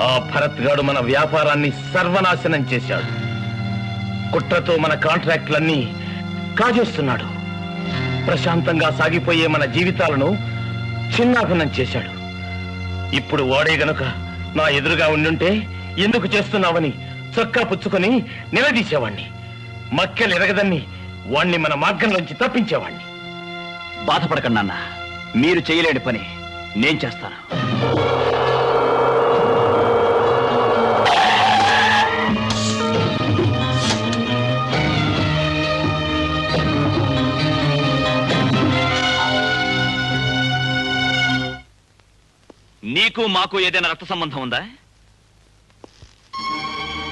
ఆ భరత్ గాడు మన వ్యాపారాన్ని సర్వనాశనం చేశాడు. కుట్రతో మన కాంట్రాక్టులన్నీ కాజేస్తున్నాడు. ప్రశాంతంగా సాగిపోయే మన జీవితాలను చిన్నాభిన్నం చేశాడు. ఇప్పుడు వాడే గనుక నా ఎదురుగా ఉండుంటే ఎందుకు చేస్తున్నావని చొక్కా పుచ్చుకొని నిలదీసేవాణ్ణి. మక్కెలు ఎరగదన్ని వాణ్ణి మన మార్గంలోంచి తప్పించేవాణ్ణి. బాధపడకండి నాన్న, మీరు చేయలేని పని నేను చేస్తాను. నీకు మాకు ఏదైనా రక్త సంబంధం ఉందా?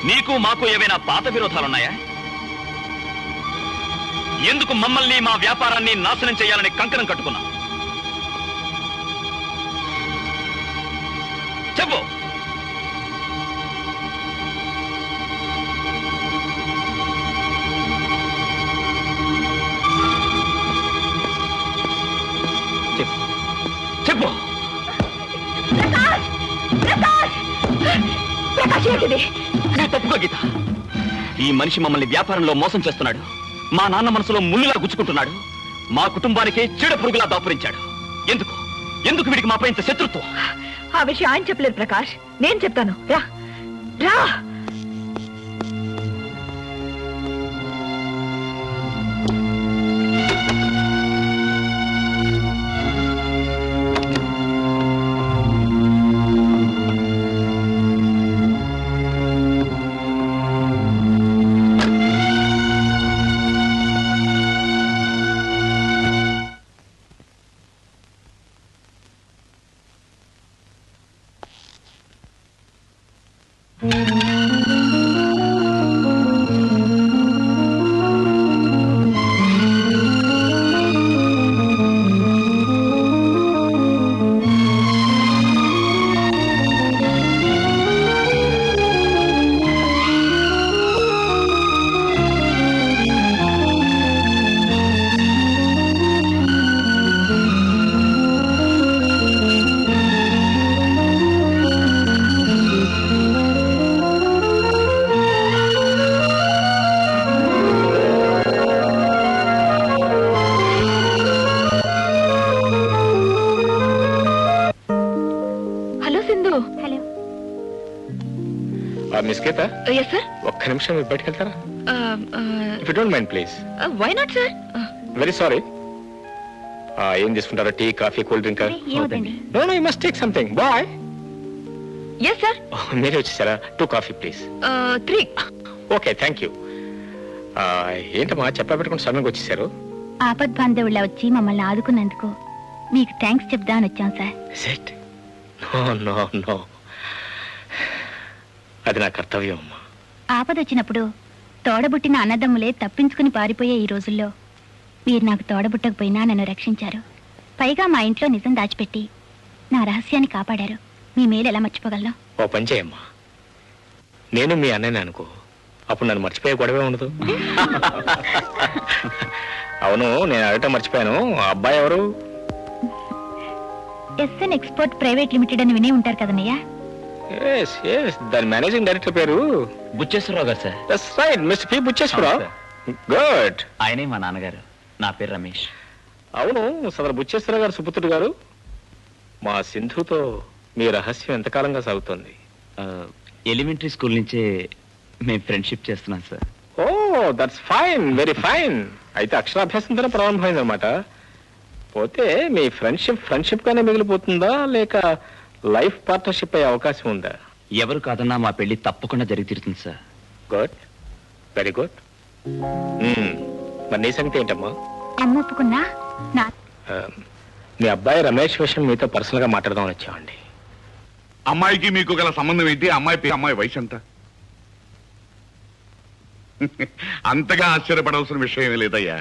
నీకు మాకు ఏవైనా పాత విరోధాలున్నాయా? ఎందుకు మమ్మల్ని మా వ్యాపారాన్ని నాశనం చేయాలని కంకణం కట్టుకున్నా? చెప్పు. చెప్పు. తప్పుగా గీత, ఈ మనిషి మమ్మల్ని వ్యాపారంలో మోసం చేస్తున్నాడు. మా నాన్న మనసులో ముళ్ళులా గుచ్చుకుంటున్నాడు. మా కుటుంబానికి చీడ పురుగులా దాపురించాడు. ఎందుకు ఎందుకు వీడికి మాపై ఇంత శత్రుత్వం? ఆ విషయం ఆయన చెప్పలేదు ప్రకాష్, నేను చెప్తాను. రా రా. ఒక్క నిమిషం బయటకు వెళ్తారా? If you don't mind please. Why not sir? Very sorry. ఏం తీసుకుంటారా? Tea, coffee, cool drink? No no, you must take something. Boy. yes sir. మీరే వచ్చేసారా? 2 coffee please. 3. Okay, thank you. ఏంటమ్మా చెప్పా పెట్టుకుని సమయంకి వచ్చేసారు? ఆపద్ బాంధవుళ్ళ వచ్చి మమ్మల్ని ఆదుకున్నందుకు మీకు థ్యాంక్స్ చెప్దామని వచ్చాం సార్. నో నో నో, అది నా కర్తవ్యం అమ్మా. ఆపదొచ్చినప్పుడు తోడబుట్టిన అన్నదమ్ములే తప్పించుకుని పారిపోయే ఈ రోజుల్లో మీరు నాకు తోడబుట్టకపోయినా నన్ను రక్షించారు. పైగా మా ఇంట్లో నిజం దాచిపెట్టి నా రహస్యాన్ని కాపాడారు. మీ మేలు ఎలా మర్చిపోగలను? ఓ పని చేయమ్మా, నేను మీ అన్నయ్య అనుకో, అప్పుడు నన్ను మర్చిపోయే గొడవే ఉండదు. అవును, నేను అడగటం మర్చిపోయాను, ఆ అబ్బాయి ఎవరు? ఎస్ఎన్ ఎక్స్పోర్ట్ ప్రైవేట్ లిమిటెడ్ అని వినే ఉంటారు కదన్నయ్య. దాని మేనేజింగ్ డైరెక్టర్ పేరు బుచ్చేశ్వరరావు గారు sir. That's right, mister P Buccheswararao. Good. ఆయనే మా నాన్నగారు. నా పేరు రమేష్. అవును, సదరు బుచ్చేశ్వరరావు గారు సుపుత్రుడు గారు. మా సింధుతో మీ రహస్యం ఎంతకాలంగా సాగుతోంది? ఎలిమెంటరీ స్కూల్ నుంచే మేము ఫ్రెండ్షిప్ చేస్తున్నాం sir. Oh that's fine, very fine. అయితే అక్షరాభ్యాసంతోనే ప్రారంభమైంది అనమాట. పోతే మీ ఫ్రెండ్షిప్ గానే మిగిలిపోతుందా, లేక లైఫ్ పార్ట్నర్షిప్ అయ్యే అవకాశం ఉందా? ఎవరు కాదన్నా మా పెళ్లి తప్పకుండా జరిగి తీరుతుంది సార్. Good, very good. మరి నీ సంగతి ఏంటమ్మా? అమ్మ ఒప్పుకున్నా. మీ అబ్బాయి రమేష్ విషయం మీతో పర్సనల్ గా మాట్లాడదామని వచ్చామండి. అమ్మాయికి మీకు గల సంబంధం ఏంటి? అమ్మాయి వయసు ఎంత? అంతగా ఆశ్చర్యపడాల్సిన విషయం లేదయ్యా.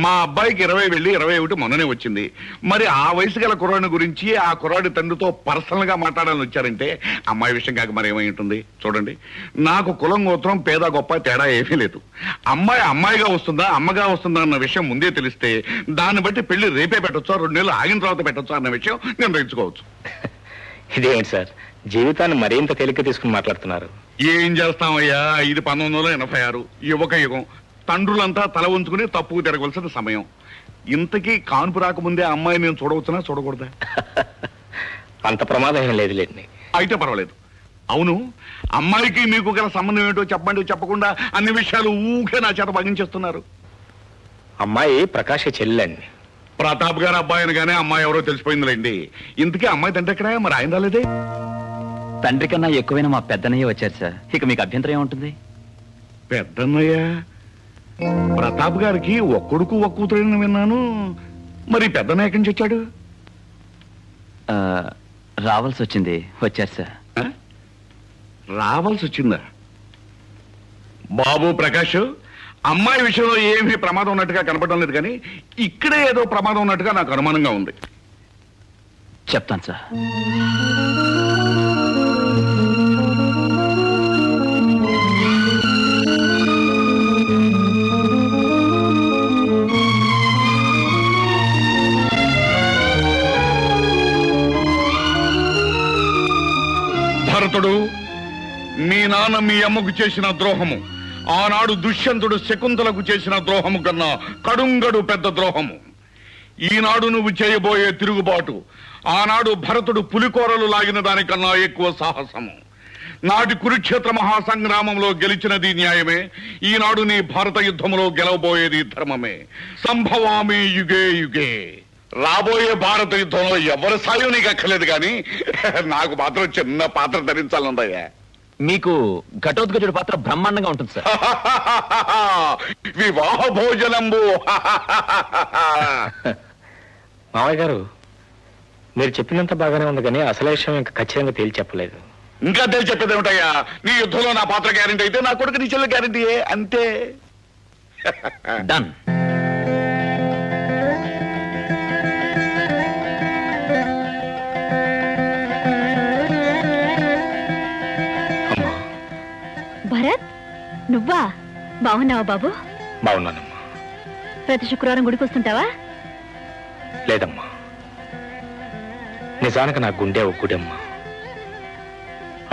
మా అబ్బాయికి 20 వెళ్ళి 21 మొన్ననే వచ్చింది. మరి ఆ వయసు గల కుర్రాడి గురించి ఆ కుర్రాడి తండ్రితో పర్సనల్ గా మాట్లాడాలని వచ్చారంటే అమ్మాయి విషయం కాక మరి ఏమై ఉంటుంది? చూడండి, నాకు కులం గోత్రం పేద గొప్ప తేడా ఏమీ లేదు. అమ్మాయిగా వస్తుందా అమ్మగా వస్తుందా అన్న విషయం ముందే తెలిస్తే దాన్ని బట్టి పెళ్లి రేపే పెట్టొచ్చా 2 నెలలు ఆగిన తర్వాత పెట్టొచ్చా అన్న విషయం నిర్ణయించుకోవచ్చు. ఇదేంటి సార్, జీవితాన్ని మరింత తేలిక తీసుకుని మాట్లాడుతున్నారు. ఏం చేస్తామయ్యా, ఇది 1986 యువక యుగం. తండ్రులంతా తల ఉంచుకుని తప్పుకు తిరగవలసిన సమయం. ఇంతకీ కాన్పు రాకముందే అమ్మాయి నేను చూడవచ్చునా చూడకూడదా? అంత ప్రమాదం ఏం లేదులేండి. అయితే పర్వాలేదు. అవును, అమ్మాయికి మీకు గల సంబంధం ఏంటో చెప్పండి. చెప్పకుండా అన్ని విషయాలు ఊకే నా చేత భగించేస్తున్నారు. అమ్మాయి ప్రకాష్ చెల్లెండి. ప్రతాప్ గారు అబ్బాయి అనగానే అమ్మాయి ఎవరో తెలిసిపోయిందిలేండి. ఇంతకీ అమ్మాయి తండ్రి ఎక్కడ? మరి ఆయన రాలేదే? తండ్రి కన్నా ఎక్కువైనా మా పెద్దనయ్య వచ్చారు సార్. ఇక మీకు అభ్యంతరం ఏముంటుంది? పెద్దన్నయ్య ప్రతాప్ గారికి ఒక్కడుకు ఒక్క కూతురని విన్నాను. మరి పెద్దన్నయ్య ఎక్కడి నుంచి వచ్చాడు? రావాల్సి వచ్చింది, వచ్చారు సార్. రావాల్సి వచ్చిందా? బాబు ప్రకాష్, అమ్మాయి విషయంలో ఏమీ ప్రమాదం ఉన్నట్టుగా కనపడడం లేదు, కానీ ఇక్కడే ఏదో ప్రమాదం ఉన్నట్టుగా నాకు అనుమానంగా ఉంది. చెప్తాను సార్. భరతుడు, మీ నాన్న మీ అమ్మకు చేసిన ద్రోహము ఆనాడు దుష్యంతుడు శకుంతలకు చేసిన ద్రోహము కన్నా కడుంగడు పెద్ద ద్రోహము. ఈనాడు నువ్వు చేయబోయే తిరుగుబాటు ఆనాడు భరతుడు పులికోరలు లాగిన దానికన్నా ఎక్కువ సాహసము. నాటి కురుక్షేత్ర మహాసంగ్రామంలో గెలిచినది న్యాయమే. ఈనాడు నీ భారత యుద్ధములో గెలవబోయేది ధర్మమే. సంభవామి యుగే యుగే. రాబోయే భారత యుద్ధంలో ఎవరి సాయం నీకు అక్కర్లేదు, కానీ నాకు మాత్రం చిన్న పాత్ర ధరించాలందయ్యా. మీకు ఘటోద్గజుడి పాత్ర బ్రహ్మాండంగా ఉంటుంది సార్. వివాహ భోజనంబు. మామయ్య గారు, మీరు చెప్పినంత బాగానే ఉంది, కానీ అసలు విషయం ఇంకా ఖచ్చితంగా తేల్చి చెప్పలేదు. ఇంకా తెలిసి చెప్పేది ఏమిటయ్యా? నీ యుద్ధంలో నా పాత్ర గ్యారంటీ అయితే నా కొడుకు నీ చెల్లె గ్యారంటీయే, అంతే. డన్. భరత్, నువ్వా? బాగున్నావా బాబు? బాగున్నానమ్మా. ప్రతి శుక్రవారం గుడికి వస్తుంటావా? లేదమ్మా, నిజానికి నా గుండె ఒక గుడమ్మా.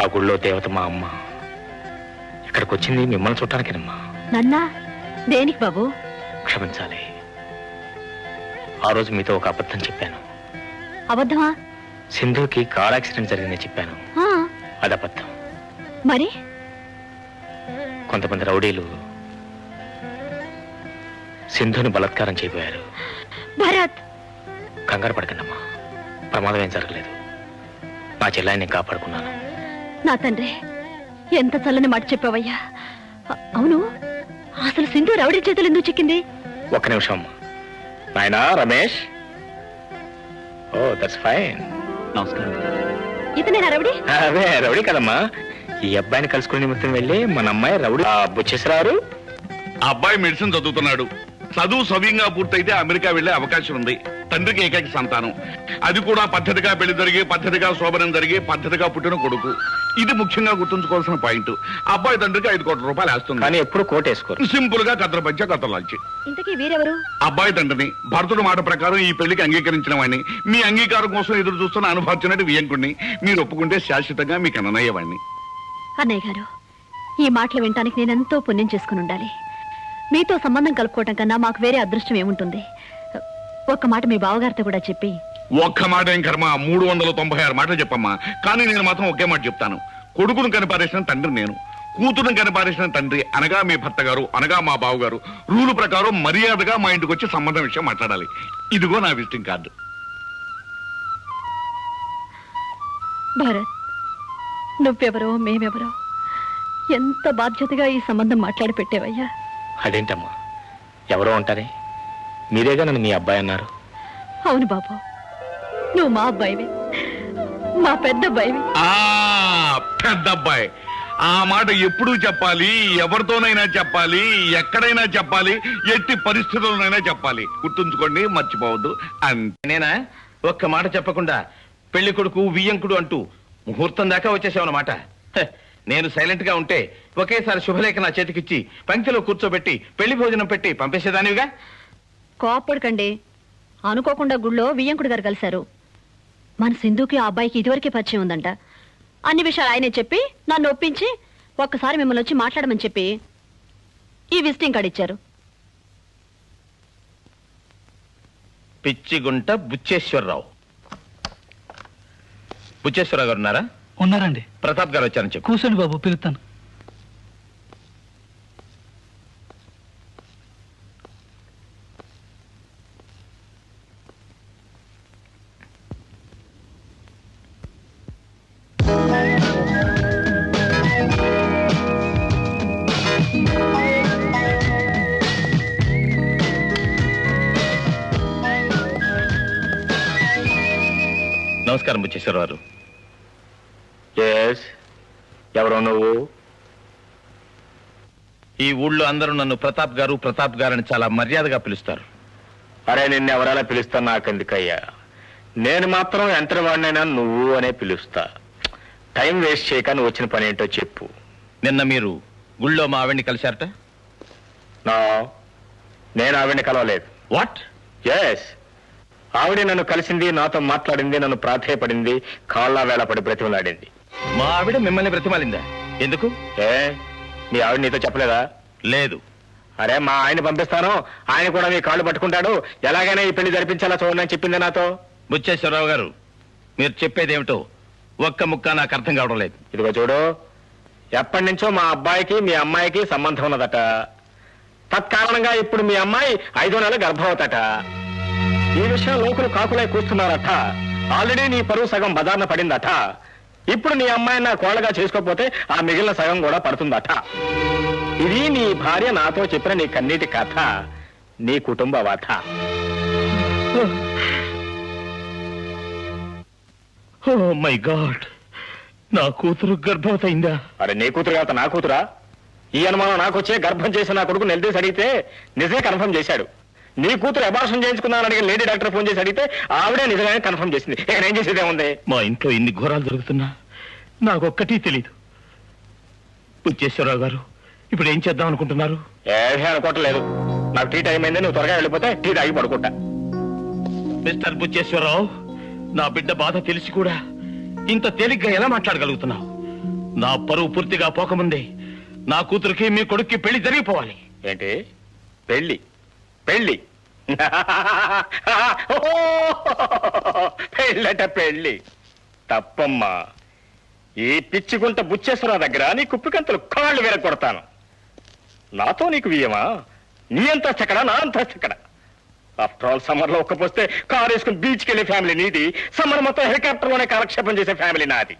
ఆ గుడిలో దేవత మా అమ్మ. ఇక్కడికి వచ్చింది మిమ్మల్ని చూడటానికేనమ్మా. నన్నా? దేనికి బాబు? క్షమించాలి, ఆ రోజు మీతో ఒక అబద్ధం చెప్పాను. అబద్ధమా? సింధుకి కార్ యాక్సిడెంట్ జరిగిందని చెప్పాను. ఆ, అది అబద్ధం. మరి కొంతమంది రౌడీలు సింధుని బలాత్కారం చేయబోయారు. భరత్, కంగారు పడకండమ్మా, ప్రమాదం ఏం జరగలేదు. నా చెల్లాయిని నేను కాపాడుకున్నాను. నా తండ్రి, ఎంత చల్లని మాట చెప్పావయ్యా. అవును, అసలు సింధు రౌడీ చేతులు ఎందుకు చిక్కింది? ఒక్క నిమిషం అమ్మా. నాయనా రమేష్. ఓ, దట్స్ ఫైన్. నమస్కారం. ఇతనే రౌడీ? అదే రౌడీ కదమ్మా. ఈ అబ్బాయిని కలుసుకునే నిమిత్తం వెళ్ళి మన అమ్మాయి రౌడీ బుచ్చేసరారు. అబ్బాయి మెడిసిన్ చదువుతున్నాడు. చదువు సవ్యంగా పూర్తయితే అమెరికా వెళ్లే అవకాశం ఉంది. తండ్రికి ఏకైక సంతానం. అది కూడా పద్ధతిగా పెళ్లి జరిగి, పద్ధతిగా శోభనం జరిగి, పద్ధతిగా పుట్టిన కొడుకు. ఇది ముఖ్యంగా గుర్తుంచుకోవాల్సిన పాయింట్. అబ్బాయి తండ్రికి 5 కోట్ల రూపాయలు వేస్తుంది. కానీ ఎప్పుడు కోట్ వేసుకోరు. సింపుల్ గా కత్ర పంచ కత్రలాంచి. ఇంతకీ వీరెవరు? అబ్బాయి తండ్రిని. భరతుడు మాట ప్రకారం ఈ పెళ్లికి అంగీకరించిన వాడిని. మీ అంగీకారం కోసం ఎదురు చూస్తున్న అనుభవించినట్టు వియంకుడిని. మీరు ఒప్పుకుంటే శాశ్వతంగా మీకు అన్నయ్యవాడిని. అన్నయ్య గారు, ఈ మాటలు వినటానికి నేనెంతో పుణ్యం చేసుకుని ఉండాలి. మీతో సంబంధం కలుపుకోవటం కన్నా మాకు వేరే అదృష్టం ఏముంటుంది? ఒక్క మాట మీ బావగారితో కూడా చెప్పి. ఒక్క మాట ఏం కర్మ, 396 మాటలు చెప్పమ్మా. కానీ నేను మాత్రం ఒకే మాట చెప్తాను. కొడుకును కనిపారేసిన తండ్రి నేను, కూతురును కనిపారేసిన తండ్రి అనగా మీ భర్త గారు, అనగా మా బావగారు రూలు ప్రకారం మర్యాదగా మా ఇంటికి వచ్చి సంబంధం విషయం మాట్లాడాలి. ఇదిగో నా విజిటింగ్ కార్డు. భరత్, నువ్వెవరో మేమెవరో ఎంత బాధ్యతగా ఈ సంబంధం మాట్లాడి పెట్టేవయ్యా. అదేంటమ్మా, ఎవరో అంటారే, మీరేగా నన్ను మీ అబ్బాయి అన్నారు. అవును బాబు, నువ్వు మా అబ్బాయివి, మా పెద్ద అబ్బాయివి. పెద్ద అబ్బాయి. ఆ మాట ఎప్పుడూ చెప్పాలి, ఎవరితోనైనా చెప్పాలి, ఎక్కడైనా చెప్పాలి, ఎట్టి పరిస్థితుల్లోనైనా చెప్పాలి. గుర్తుంచుకోండి, మర్చిపోవద్దు. నేనా ఒక్క మాట చెప్పకుండా పెళ్లి కొడుకు వియ్యంకుడు అంటూ ముహూర్తం దాకా వచ్చేసావన్నమాట. నేను సైలెంట్ గా ఉంటే ఒకేసారి శుభలేఖ నా చేతికిచ్చి పంక్తిలో కూర్చోబెట్టి పెళ్లి భోజనం పెట్టి పంపేసేదానివిగా. కోప్పడకండి, అనుకోకుండా గుళ్ళో వియ్యంకుడు గారు కలిశారు. మన సింధుకి ఆ అబ్బాయికి ఇదివరకే పరిచయం ఉందంట. అన్ని విషయాలు ఆయనే చెప్పి నన్ను ఒప్పించి ఒక్కసారి మిమ్మల్ని వచ్చి మాట్లాడమని చెప్పి ఈ విజిటింగ్ కార్డు ఇచ్చారు. పిచ్చిగుంట బుచ్చేశ్వరరావు. బుచ్చేశ్వరరావు గారు ఉన్నారా? ఉన్నారండి. ప్రతాప్ గారు వచ్చారని చెప్పు. కూర్చోండి బాబు, పిలుస్తాను. నమస్కారం బుచ్చేశ్వరరావు గారు. ఎవరో నువ్వు? ఈ ఊళ్ళో అందరూ నన్ను ప్రతాప్ గారు ప్రతాప్ గారని చాలా మర్యాదగా పిలుస్తారు. అరే నిన్ను ఎవరైనా పిలుస్తా నాకెందుకయ్యా, నేను మాత్రం ఎంతటి వాడినైనా నువ్వు అనే పిలుస్తా. టైం వేస్ట్ చేయక నువ్వు వచ్చిన పని ఏంటో చెప్పు. నిన్న మీరు గుళ్ళో మా ఆవిడ్ని కలిశారట? నేను ఆవిడ్ని కలవలేదు. వాట్? ఎస్, ఆవిడ నన్ను కలిసింది, నాతో మాట్లాడింది, నన్ను ప్రాధేయపడింది, కాళ్ళ వేళ పడి బ్రతిమలాడింది. మా ఆవిడ మిమ్మల్ని బ్రతిమాలిందా? ఎందుకు? మీ ఆవిడ నీతో చెప్పలేదా? లేదు. అరే మా ఆయన పంపిస్తాను, ఆయన కూడా మీ కాళ్ళు పట్టుకుంటాడు, ఎలాగైనా ఈ పెళ్లి జరిపించాలా చూడని చెప్పింది నాతో. బుచ్చేశ్వరరావు గారు, మీరు చెప్పేదేమిటో ఒక్క ముక్క నాకు అర్థం కావడం లేదు. ఇదిగో చూడు, ఎప్పటి నుంచో మా అబ్బాయికి మీ అమ్మాయికి సంబంధం ఉన్నదట. తత్కారణంగా ఇప్పుడు మీ అమ్మాయి 5వ నెల గర్భవతట. ఈ విషయం లోకులు కాకులై కూస్తున్నారట. ఆల్రెడీ నీ పరువు సగం బజార్న పడిందట. ఇప్పుడు నీ అమ్మాయిని నా కోళ్ళగా చేసుకోకపోతే ఆ మిగిలిన సగం కూడా పడుతుందట. ఇది నీ భార్య నాతో చెప్పిన నీ కన్నీటి కథ, నీ కుటుంబ వథ. ఓ మై గాడ్, నా కూతురు గర్భవతి అయిందా? అరే నీ కూతురు కాదు నా కూతురా? ఈ అనుమానం నాకు వచ్చే గర్భం చేసి నా కొడుకు నిలదీసి అడిగితే నిజమే కన్ఫర్మ్ చేశాడు. నీ కూతురు అబార్షన్ చేయించుకున్నాను అడిగి లేడీ డాక్టర్ ఫోన్ చేసి అడిగితే ఆవిడే నిజంగానే కన్ఫర్మ్ చేసింది. ఇక్కడ ఏం చేసేదే ఉంది? మా ఇంట్లో ఇన్ని ఘోరాలు జరుగుతున్నా నాకొక్కటి తెలీదు. బుచ్చేశ్వరరావు గారు, ఇప్పుడు ఏం చేద్దాం అనుకుంటున్నారు? ఏమీ అనుకోవట్లేదు. నాకు టీ టైం అయింది, నువ్వు త్వరగా వెళ్ళిపోతే టీ తాగి పడుకుంటా. మిస్టర్ బుచ్చేశ్వరరావు, నా బిడ్డ బాధ తెలిసి కూడా ఇంత తేలిగ్గా ఎలా మాట్లాడగలుగుతున్నావు? నా పరువు పూర్తిగా పోకముందే నా కూతురికి మీ కొడుక్కి పెళ్లి జరిగిపోవాలి. ఏంటి పెళ్లి? పెళ్లి పెళ్ళట పెళ్లి తప్పమ్మా. ఈ పిచ్చిగుంట బుచ్చేశ్వరరావు దగ్గర నీ కుప్పికంతలు కాళ్ళు వేరకొడతాను. నాతో నీకు వియ్యమా? నీ అంతా చెక్కడ, నా అంతా చెక్కడ. ఆఫ్టర్ ఆల్ సమ్మర్ లో ఒక్కపోస్తే కారు వేసుకుని బీచ్కి వెళ్ళే ఫ్యామిలీ నీది, సమ్మర్ మొత్తం హెలికాప్టర్ లోనే కాలక్షేపం చేసే ఫ్యామిలీ నాది.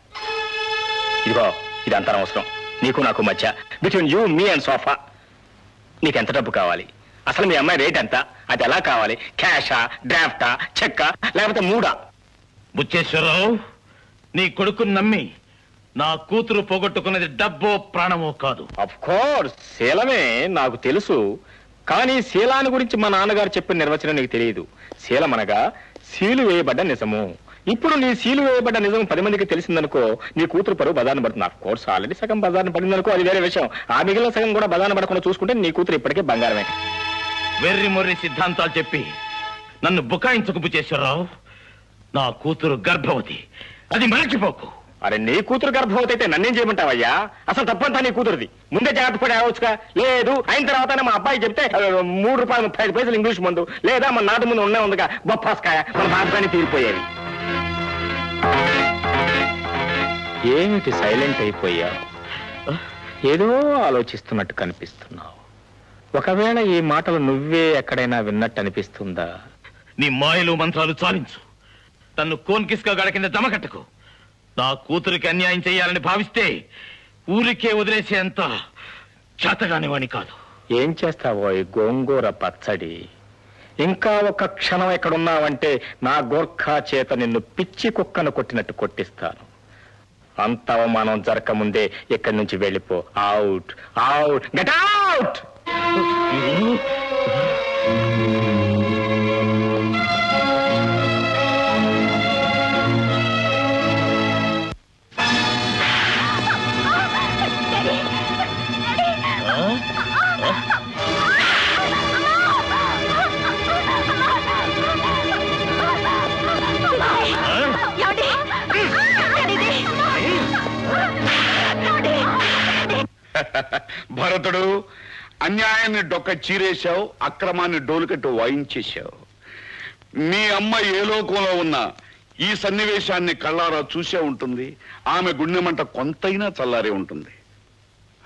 ఇదిగో ఇదంతా అవసరం నీకు నాకు మధ్య, between you me and sofa. నీకెంత డబ్బు కావాలి? అసలు మీ అమ్మాయి రేట్ ఎంత? అది ఎలా కావాలి? క్యాషా, డ్రాఫ్టా, చెక్కా, లేకపోతే మూడా? బుచ్చేశ్వరరావు, నీ కొడుకుని నమ్మి నా కూతురు పోగొట్టుకున్నది డబ్బో ప్రాణమో కాదు. అఫ్ కోర్స్ శీలమే నాకు తెలుసు, కానీ శీలాన్ని గురించి మా నాన్నగారు చెప్పిన నిర్వచనం నీకు తెలియదు. శీలం అనగా సీలు వేయబడ్డ నిజము. ఇప్పుడు నీ సీలు వేయబడ్డ నిజం 10 మందికి తెలిసిందనుకో, నీ కూతురు పరువు బజార్న పడుతుంది. ఆఫ్ కోర్స్ ఆల్రెడీ సగం బజార్న పడిందనుకో, అది వేరే విషయం. ఆ మిగిలిన సగం కూడా బజార్న పడకుండా చూసుకుంటే నీ కూతురు ఇప్పటికే బంగారమే. వెర్రి మొర్రి సిద్ధాంతాలు చెప్పి నన్ను బుకాయించకు బుచ్చేశ్వరరావు. నా కూతురు గర్భవతి, అది మరచిపోకు. అరే నీ కూతురు గర్భవతి అయితే నన్నేం చేయమంటావయ్యా? అసలు తప్పంతా నీ కూతురుది. ముందే జాగ్రత్త పడి ఆవచ్చుగా. లేదు అయిన తర్వాతనే మా అబ్బాయి చెప్తే ₹3.35 ఇంగ్లీష్ మందు, లేదా మన నాటి ముందు ఉండే ఉందిగా బొప్పాస్కాయ, మన బాధని తీరిపోయేవి. ఏమిటి సైలెంట్ అయిపోయా? ఏదో ఆలోచిస్తున్నట్టు కనిపిస్తున్నావు. ఒకవేళ ఈ మాటలు నువ్వే ఎక్కడైనా విన్నట్టు అనిపిస్తుందా? నీ మాయలు మంత్రాలు చాలించు. తన్ను కోన్కిస్కా గడ కింద దమకట్టకు. నా కూతురికి అన్యాయం చేయాలని భావిస్తే ఊరికే వదిలేసేంత చేతగాని వాణ్ణి కాదు. ఏం చేస్తావో ఈ గోంగూర పచ్చడి? ఇంకా ఒక క్షణం ఎక్కడున్నావంటే నా గోర్ఖా చేత నిన్ను పిచ్చి కుక్కను కొట్టినట్టు కొట్టిస్తాను. అంత అవమానం జరగకముందే ఇక్కడి నుంచి వెళ్ళిపో. Out, out, get out. ఏమండి భరతుడు, అన్యాయాన్ని డొక్క చీరేశావు, అక్రమాన్ని డోలుకట్టు వాయించేశావు. మీ అమ్మ ఏ లోకంలో ఉన్నా ఈ సన్నివేశాన్ని కళ్ళారా చూసే ఉంటుంది. ఆమె గుండెమంట కొంతైనా చల్లారే ఉంటుంది.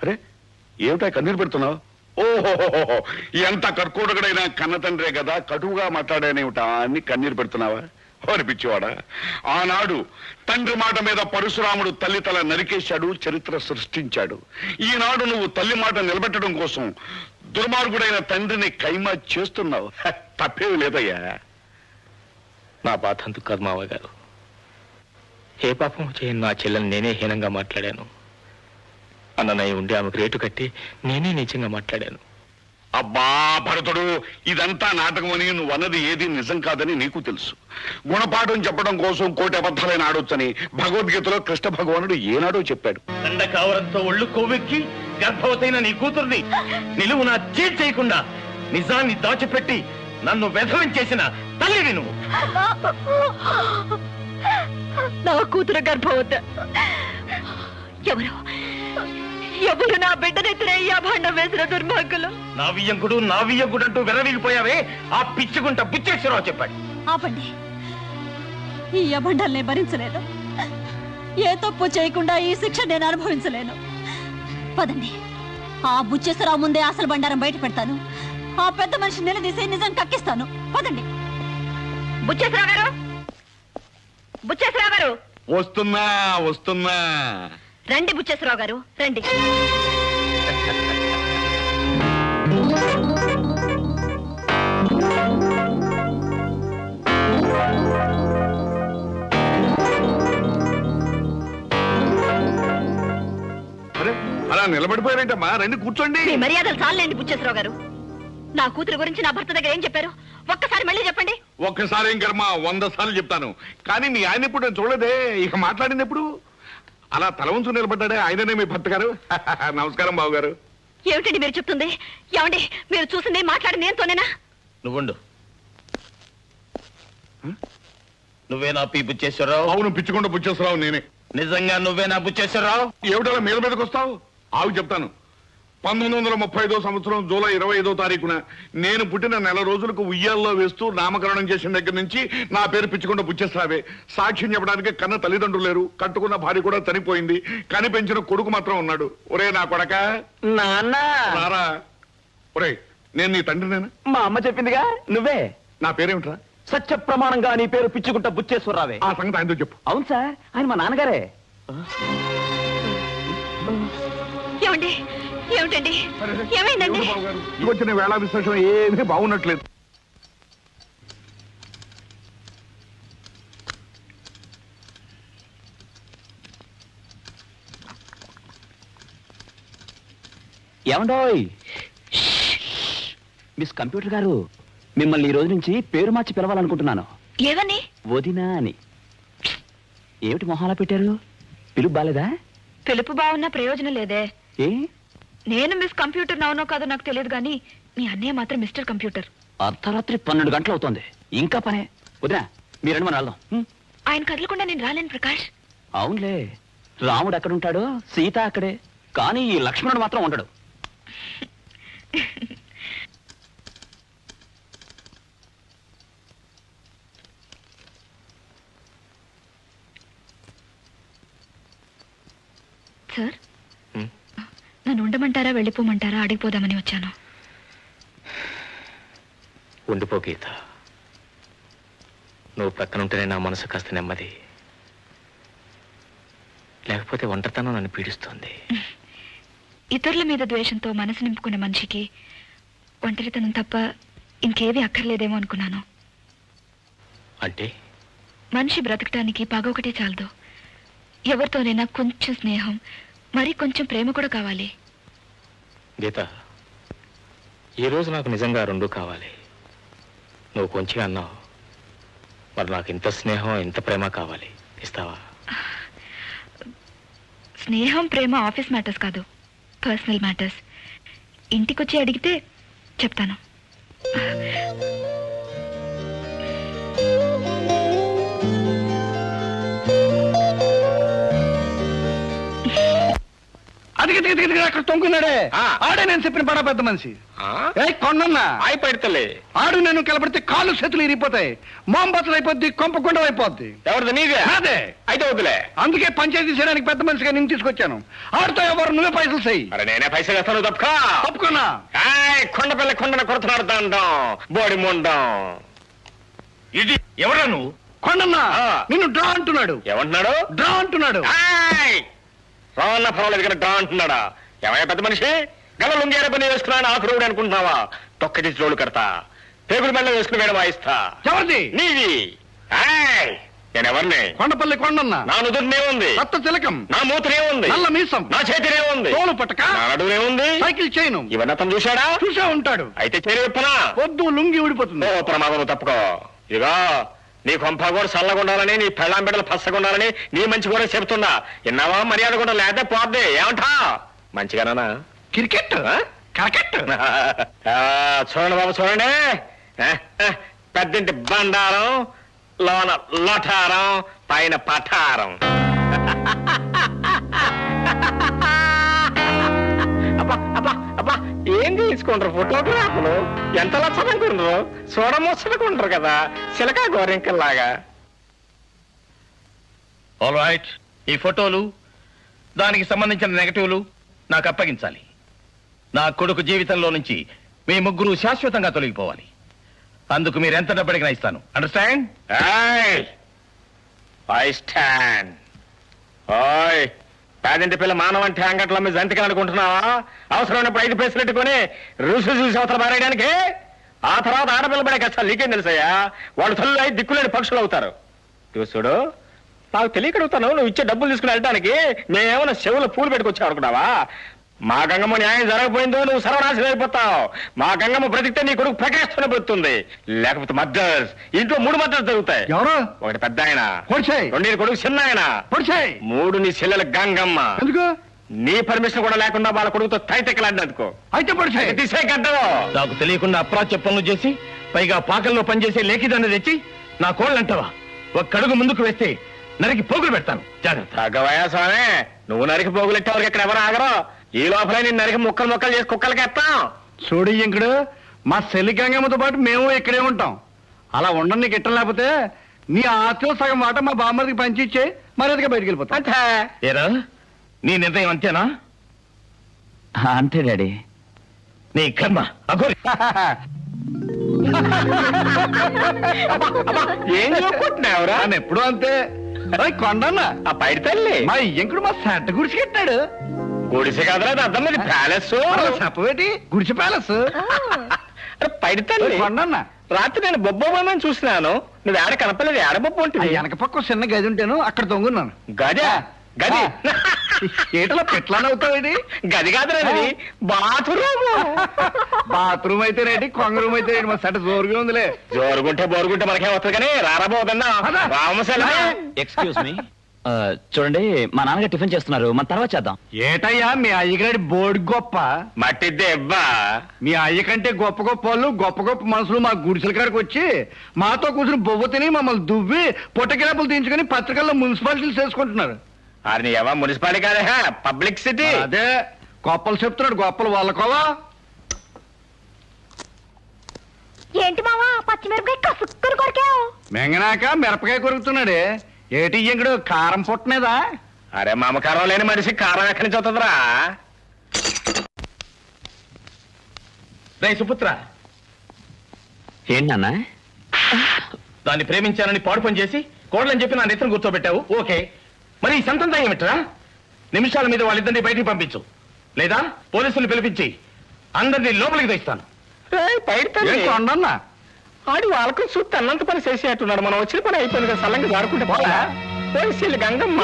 అరే ఏమిటా కన్నీరు పెడుతున్నావు? ఓహోహోహో, ఎంత కర్కోటకుడైనా కన్న తండ్రే కదా, కటువుగా మాట్లాడానేమిటా అని కన్నీరు పెడుతున్నావా? అనిపించేవాడా? ఆనాడు తండ్రి మాట మీద పరశురాముడు తల్లి తల నరికేశాడు, చరిత్ర సృష్టించాడు. ఈనాడు నువ్వు తల్లి మాట నిలబెట్టడం కోసం దుర్మార్గుడైన తండ్రిని కైమా చేస్తున్నావు. తప్పేమి లేదయ్యా. నా బాధ అందుకు కాదు మావయ్య గారు. ఏ పాపం చేయని నా చెల్లెని నేనే హీనంగా మాట్లాడాను. అన్నయ్య ఉండి ఆమెకు రేటు కట్టి నేనే నిజంగా మాట్లాడాను. అబ్బా భరతుడు, ఇదంతా నాటకమని నువ్వు అన్నది ఏది నిజం కాదని నీకు తెలుసు. గుణపాఠం చెప్పడం కోసం కోటి అబద్ధాలైన ఆడొచ్చని భగవద్గీతలో కృష్ణ భగవానుడు ఏనాడో చెప్పాడు. దండకావరంతో ఒళ్ళు కొవ్వెక్కి గర్భవతైన నీ కూతుర్ని నిలువునా చేయకుండా నిజాన్ని దాచిపెట్టి నన్ను వ్యధనం చేసిన తల్లివి నువ్వు. నా కూతురు గర్భవత. ఎవరు నా బిడ్డనెత్తిన ఈ అభాండం వేసిన దుర్మార్గులు? నా వియ్యంకుడు అంటూ విరవీగిపోయావే ఆ పిచ్చుకుంట బుచ్చేశ్వరరావు చెప్పాడు. ఆపండి, ఈ అభండాల్ని భరించలేను. ఏ తప్పు చేయకుండా ఈ శిక్ష నేను అనుభవించలేను. పదండి, ఆ బుచ్చేశ్వరరావు ముందే అసలు బండారం బయట పెడతాను. ఆ పెద్ద మనిషి నిలదీసి నిజం కక్కిస్తాను. పదండి. బుచ్చేశ్వరరావు గారు, బుచ్చేశ్వరరావు గారు. వస్తున్నా. రండి బుచ్చేశ్వరరావు గారు, రండి. అలా నిలబడిపోయారేంటమ్మా? రండి కూర్చోండి. మీ మర్యాదలు చాలండి బుచ్చేశ్వరరావు గారు. నా కూతురు గురించి నా భర్త దగ్గర ఏం చెప్పారు? ఒక్కసారి మళ్ళీ చెప్పండి. ఒక్కసారి ఏం కర్మ, 100 సార్లు చెప్తాను. కానీ మీ ఆయన ఇప్పుడు నేను చూడలేదే. ఇక మాట్లాడింది ఎప్పుడు? అలా తల ఉంచు నిలబడ్డాడే ఆయననే మీ భర్త గారు. నమస్కారం బాబు గారు. ఏమిటండి మీరు చెప్తుంది? ఏమండి మీరు చూసింది మాట్లాడింది ఏంతోనేనా? నువ్వుండు. నువ్వే నా పీ బుచ్చేశ్వరరావు? అవును, పిచ్చుకుంట బుచ్చేశ్వరరావు నేనే. నిజంగా నువ్వే నా బుచ్చేశ్వరరావు? ఏమిటలా మీద మీదకి వస్తావు? ఆవు చెప్తాను. 1935 సంవత్సరం జూలై 25వ తారీఖున నేను పుట్టిన నెల రోజులకు ఉయ్యాల్లో వేస్తూ నామకరణం చేసిన దగ్గర నుంచి నా పేరు పిచ్చుకుంట బుచ్చేశ్వరావే. సాక్ష్యం చెప్పడానికి కన్న తల్లిదండ్రులు లేరు, కట్టుకున్న భార్య కూడా చనిపోయింది, కానీ పెంచిన కొడుకు మాత్రం ఉన్నాడు. ఒరే నా కొడక, నారా. ఒరే నేను నీ తండ్రినేనా? మా అమ్మ చెప్పిందిగా నువ్వే. నా పేరేమిట్రా? సత్య ప్రమాణంగా నీ పేరు పిచ్చుకుంట బుచ్చేశ్వరరావే. ఆ సంగతి ఆయనతో చెప్పు. అవును సార్, ఆయన మా నాన్నగారే. ఏమండి ఏమిటండి ఏమైందండి? వచ్చిన వేళ విశేషం ఏమీ బాగున్నట్లేదు. ఏమండోయ్ మిస్ కంప్యూటర్ గారు, మిమ్మల్ని ఈ రోజు నుంచి పేరు మార్చి పిలవాలనుకుంటున్నాను. ఏవని? వదినా అని. ఏమిటి మొహాలా పెట్టారు? పిలుపు బాలేదా? పిలుపు బాగున్నా ప్రయోజనం లేదే. ఏ? నేను మిస్ కంప్యూటర్ అవునో కాదో నాకు తెలియదు కానీ మీ అన్నయ్య మాత్రం మిస్టర్ కంప్యూటర్. అర్ధరాత్రి 12 గంటలు అవుతోంది, ఇంకా పనే. వదినా మీరండి, మనం వెళ్దాం. ఆయన కదలకుండా నేను రాలేను ప్రకాష్. అవునులే, రాముడు ఎక్కడుంటాడో సీత అక్కడే, కానీ ఈ లక్ష్మణుడు మాత్రం ఉండడు. సార్, నన్ను ఉండమంటారా వెళ్ళిపోమంటారా అడిగిపోదామని వచ్చాను. ఉండిపో గీత. నువ్వు ప్రక్కనుంటేనే నా మనసు కాస్త నెమ్మది, లేకపోతే ఒంటరితనం నన్ను పీడిస్తుంది. ఇతరుల మీద ద్వేషంతో మనసు నింపుకున్న మనిషికి ఒంటరితనం తప్ప ఇంకేవి అక్కర్లేదేమో అనుకున్నాను. అంటే మనిషి బ్రతకటానికి పగ ఒకటే చాలదు. ఎవరితోనైనా కొంచెం స్నేహం, మరి కొంచెం ప్రేమ కూడా కావాలి. గీత, ఈరోజు నాకు నిజంగా 2 కావాలి. నువ్వు కొంచెం అన్నావు, మరి నాకు ఇంత స్నేహం ఇంత ప్రేమ కావాలి. ఇస్తావా? స్నేహం ప్రేమ ఆఫీస్ మ్యాటర్స్ కాదు, పర్సనల్ మ్యాటర్స్. ఇంటికొచ్చి అడిగితే చెప్తాను. అది అక్కడ తొంగున్నాడే ఆడే నేను చెప్పిన బడా పెద్ద మనిషి. కొండన్నా ఆయి పెడతలే ఆడు నేను కలబడితే కాళ్ళు చేతులు ఇరిగిపోతాయి, మోంబతులు అయిపోద్ది, కొంపకుండా అయిపోద్ది. ఎవరిది? నీదే? అదే. అయితే వద్దులే. అందుకే పంచాయతీ చేయడానికి పెద్ద మనిషిగా నేను తీసుకొచ్చాను. ఆడుతో ఎవరు నువ్వే పైసలు చెయ్యి. అరే నేనే పైసలు వేస్తాను, తప్పుకున్నా. కొండపిల్ల కొండను కొడుతున్నాడు దండం బోడి ముండం. ఇది ఎవరా నువ్వు? కొండన్నా నిన్ను డ్రా అంటున్నాడు. ఏమంటున్నాడు? డ్రా అంటున్నాడు. రావన్న పర్వాలేదు కానీ డ్రా అంటున్నాడా? ఏమయ్యా పెద్ద మనిషి, గల లుంగేర పని వేసుకున్నాను ఆకురుడు అనుకుంటున్నావా? తొక్క తీసి రోడ్డు కడతా, పేగుల మెల్ల వేసుకుని వేడ వాయిస్తా. ఎవరిది? నీది. నేనెవరిని? కొండపల్లి కొండన్నా. నా నుదురునే ఉంది కొత్త తిలకం, నా మూతనే ఉంది, నల్ల మీసం, నా చేతినే ఉంది, తోలు పట్టక, నా నడునే ఉంది, సైకిల్ చైను. ఇవన్నీ అతను చూశాడా? చూసే ఉంటాడు. అయితే చేరి విప్పనా? వద్దు, లుంగి ఊడిపోతుంది. ఓ ప్రమాదం తప్పుకో. ఇదిగో నీ కొంప కూడా చల్లగుండాలని, నీ పెళ్ళాం బిడ్డలు పచ్చగుండాలని నీ మంచి కూడా చెబుతున్నా. విన్నావా? మర్యాద కూడా లేకపోతే పోద్ది. ఏమంటా? మంచిగానా? క్రికెట్ క్రికెట్ చూడండి బాబు, చూడండి. పెద్దింటి బండారం, లోన లఠారం, పైన పఠారం. అబ్బా అబ్బా అబ్బా, ఏం తీసుకుంటారు ఫోటోగ్రాఫ్లు? ఎంత లచ్చనుకుంటారు, చూడమొచ్చనుకుంటారు కదా, చిలకా గోరింకల్లాగా. ఆల్ రైట్, ఈ ఫోటోలు దానికి సంబంధించిన నెగటివ్లు నాకు అప్పగించాలి. నా కొడుకు జీవితంలో నుంచి మీ ముగ్గురు శాశ్వతంగా తొలగిపోవాలి. అందుకు మీరు ఎంత డబ్బడిగినా ఇస్తాను. అండర్స్టాండ్? I stand. ఓయ్ పేదింటి పిల్ల మానవ అంటే అంగట్లో మీ జంతికలు అనుకుంటున్నావా? అవసరమైనప్పుడు 5 పైసలు పెట్టుకుని రుసు చూసి అవతల మారేయడానికి. ఆ తర్వాత ఆడపిల్ల పడే కష్టాలు నీకేం తెలుసయ్యా? వాళ్ళు తల్లు అయి దిక్కులేని పక్షులు అవుతారు. చూడు, నాకు తెలియకడుగుతాను, నువ్వు ఇచ్చే డబ్బులు తీసుకుని వెళ్ళడానికి మేమేమైనా చెవులో పూలు పెట్టుకొచ్చావు అనుకున్నావా? మా గంగమ్మ న్యాయం జరగకపోయిందో నువ్వు సర్వనాశనం అయిపోతావు. మా గంగమ్మ బ్రతికితే నీ కొడుకు ప్రకాశం బ్రతుకుతుంది, లేకపోతే మర్డర్స్, ఇంట్లో 3 మర్డర్స్ జరుగుతాయి. ఎవరు? ఒకటి పెద్ద ఆయన, పొడిచేయ్. 2 నీ కొడుకు చిన్న ఆయన, పొడిచేయ్. 3 నీ చెల్లెల గంగమ్మ. ఎందుకు? నీ పర్మిషన్ కూడా లేకుండా వాళ్ళ కొడుకుతో తైతెక్కలాడినందుకో. అయితే పొడిచేయ్. తీసే గడ్డలో నాకు తెలియకుండా అప్రాచ్య పనులు చేసి, పైగా పాకల్లో పనిచేసే లేఖిదాన్ని తెచ్చి నా కోళ్ళంటావా? ఒక్కడుగు ముందుకు వేస్తే నరికి పోగులు పెడతాను. జాగ్రత్త. తగ్గవయా స్వామి, నువ్వు నరికి పోగులెట్టే వరకు ఇక్కడ ఎవరు ఆగరు. ఈ లోపల నేను నరికి ముక్కలు చేసి కుక్కలకి ఎత్తాం. చూడు ఇంకుడు, మా చెల్లి గంగమ్మతో పాటు మేము ఇక్కడే ఉంటాం. అలా ఉండడం నీకు ఇట్టం లేకపోతే నీ ఆస్తిలో సగం వాట మా బామ్మడికి పంచిచ్చే మర్యాదగా బయటికి వెళ్ళిపోతాం. అంతే. ఏరా, నీ నిర్ణయం అంతేనా? అంతే డాడీ. నీ కర్మ అఘోరి. ఏం చూపుకుంటున్నావురా? ఆయన ఎప్పుడు అంతే. కొండన్న ఆ పైడి తల్లి మా ఇంకుడు మా సెట్ గుడిసి కట్టాడు. గుడిసె కదరా, అర్థం లేదు, ప్యాలెస్. చెప్పవేటి? గుడిసె ప్యాలెస్. పైడి తల్లి కొండన్న రాత్రి నేను బొబ్బోమని చూసినాను, నువ్వు ఏడ కనపలేదు. ఏడ బొబ్బ ఉంటుంది? వెనక పక్క చిన్న గది ఉంటేను అక్కడ తొంగున్నాను. గది గది ఏటలో పెట్లానవుతావేటి? గది కాదురా, బాత్రూమ్. బాత్రూమ్ అయితే రేటి, కొంగ రూమ్ అయితే మా సెట్ జోరుగా ఉందిలే. జోరుగుంటే బోరుగుంటే మనకే వస్తుంది కానీ రారాబోదన్నా రామశల. ఎక్స్క్యూజ్ మీ, చూడండి మా నాన్నగారు టిఫిన్ చేస్తున్నారు, మన తర్వాత చేద్దాం. ఏటయ్యా మీ అయ్యగారి బోర్డు గొప్ప. మట్టిద్దే ఇవ్వా. మీ అయ్య కంటే గొప్ప గొప్ప వాళ్ళు, గొప్ప గొప్ప మనుషులు మా గుడిసెల కాడికి వచ్చి మాతో కూర్చుని బొవ్వ తిని మమ్మల్ని దువ్వి పొట్టకిరాపులు తీయించుకుని పత్రికల్లో మున్సిపాలిటీలు చేసుకుంటున్నారు. అది ఎవ మున్సిపాలిటీ కాదే, పబ్లిక్ సిటీ. అదే గొప్పలు చెప్తున్నాడు, గొప్పలు వాళ్ళకోవా. ఏంటి మావా పచ్చిమిరపకాయ కసుక్కుని కొరికావు? మెంగనాక మిరపకాయ కొరుకుతున్నాడే. ఏటి ఇంకడు కారం పుట్టనేదా? అరే మమకారం లేని మనిషి కారం ఎక్కడి నుంచి అవుతుందిరా? రే సుపుత్ర, ఏంటి నాన్న? దాన్ని ప్రేమించానని పాడు పని చేసి కోడలని చెప్పి నా నెత్తిని కూర్చోబెట్టావు. ఓకే, మరి ఈ సంతంతా ఏమిట్రా? నిమిషాల మీద వాళ్ళిద్దరిని బయటికి పంపించు, లేదా పోలీసులు పిలిపించి అందరినీ లోపలికి తెస్తాను. కొండన్నా ఆడి వాళ్ళకు చూస్తే అన్నంత పని చేసేట్టున్నాడు. మనం వచ్చిన పని అయిపోయింది కదా, సల్లంగా జారుకుంటే పోలా. పోయి గంగమ్మ